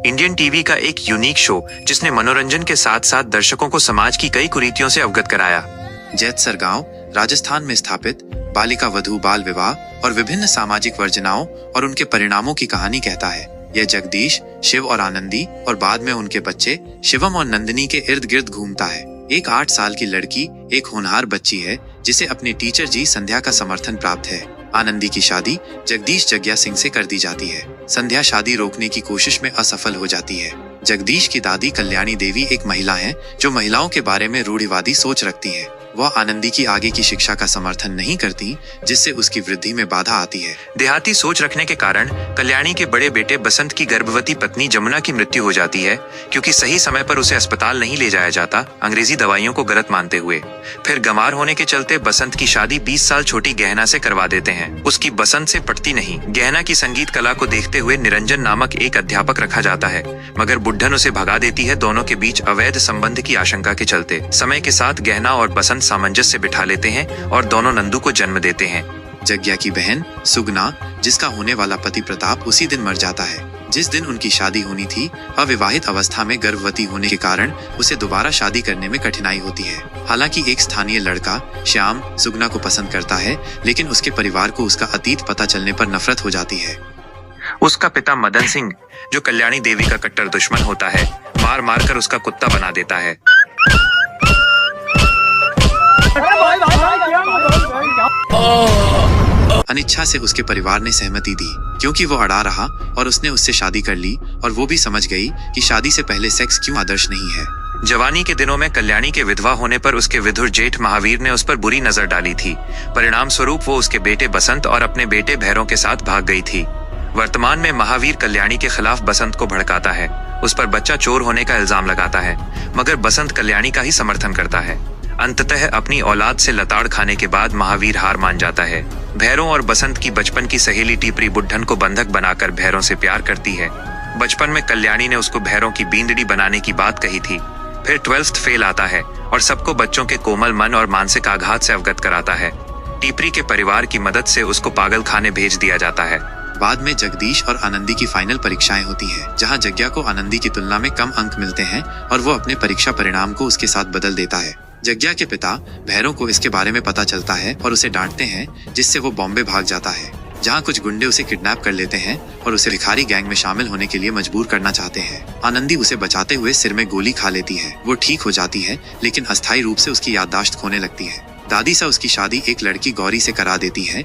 Indian TV का एक unique show जिसने मनोरंजन के साथ साथ दर्शकों को समाज की कई कुरीतियों से अवगत कराया। जैतसर गांव राजस्थान में स्थापित बालिका वधू बाल विवाह और विभिन्न सामाजिक वर्जनाओं और उनके परिणामों की कहानी कहता है। यह जगदीश, शिव और आनंदी और बाद में उनके बच्चे शिवम और नंदिनी के इर्द गिर्द घूमता है। एक 8 साल की लड़की एक होनहार बच्ची है जिसे अपनी टीचर जी संध्या का समर्थन प्राप्त है। आनंदी की शादी जगदीश जग्या सिंह से कर दी जाती है। संध्या शादी रोकने की कोशिश में असफल हो जाती है। जगदीश की दादी कल्याणी देवी एक महिला है जो महिलाओं के बारे में रूढ़िवादी सोच रखती है। वह आनंदी की आगे की शिक्षा का समर्थन नहीं करती, जिससे उसकी वृद्धि में बाधा आती है। देहाती सोच रखने के कारण कल्याणी के बड़े बेटे बसंत की गर्भवती पत्नी जमुना की मृत्यु हो जाती है, क्योंकि सही समय पर उसे अस्पताल नहीं ले जाया जाता, अंग्रेजी दवाइयों को गलत मानते हुए। फिर गंवार होने के चलते बसंत की शादी 20 साल छोटी गहना से करवा देते हैं। उसकी बसंत से पटती नहीं। गहना की संगीत कला को देखते हुए निरंजन नामक एक अध्यापक रखा जाता है, मगर बुढ़न उसे भगा देती है, दोनों के बीच अवैध संबंध की आशंका के चलते। समय के साथ गहना और बसंत सामंजस्य से बिठा लेते हैं और दोनों नंदू को जन्म देते हैं। जग्या की बहन सुगना, जिसका होने वाला पति प्रताप उसी दिन मर जाता है जिस दिन उनकी शादी होनी थी। अविवाहित अवस्था में गर्भवती होने के कारण उसे दोबारा शादी करने में कठिनाई होती है। हालांकि एक स्थानीय लड़का श्याम सुगना को पसंद करता है, लेकिन उसके परिवार को उसका अतीत पता चलने पर नफरत हो जाती है। उसका पिता मदन सिंह, जो कल्याणी देवी का कट्टर दुश्मन होता है, मार मार कर उसका कुत्ता बना देता है। अनिच्छा से उसके परिवार ने सहमति दी, क्योंकि वो अड़ा रहा और उसने उससे शादी कर ली, और वो भी समझ गई कि शादी से पहले सेक्स क्यों आदर्श नहीं है। जवानी के दिनों में कल्याणी के विधवा होने पर उसके विधुर जेठ महावीर ने उस पर बुरी नजर डाली थी। परिणाम स्वरूप वो उसके बेटे बसंत और अपने बेटे भैरों के साथ भाग गई थी। वर्तमान में महावीर कल्याणी के खिलाफ बसंत को भड़काता है, उस पर बच्चा चोर होने का इल्जाम लगाता है, मगर बसंत कल्याणी का ही समर्थन करता है। अंततः अपनी औलाद से लताड़ खाने के बाद महावीर हार मान जाता है। भैरों और बसंत की बचपन की सहेली टीपरी बुढ़न को बंधक बनाकर भैरों से प्यार करती है। बचपन में कल्याणी ने उसको भैरों की बींदड़ी बनाने की बात कही थी। फिर 12th फेल आता है और सबको बच्चों के कोमल मन और मानसिक आघात से अवगत कराता है। टीपरी के परिवार की मदद से उसको पागल खाने भेज दिया जाता है। बाद में जगदीश और आनंदी की फाइनल परीक्षाएं होती हैं, जहां जग्या को आनंदी की तुलना में कम अंक मिलते हैं और वो अपने परीक्षा परिणाम को उसके साथ बदल देता है। जग्या के पिता भैरों को इसके बारे में पता चलता है और उसे डांटते हैं, जिससे वो बॉम्बे भाग जाता है, जहां कुछ गुंडे उसे किडनैप कर लेते हैं और उसे भिखारी गैंग में शामिल होने के लिए मजबूर करना चाहते हैं। आनंदी उसे बचाते हुए सिर में गोली खा लेती है। वो ठीक हो जाती है, लेकिन अस्थायी रूप से उसकी याददाश्त खोने लगती है। दादी सा उसकी शादी एक लड़की गौरी से करा देती है।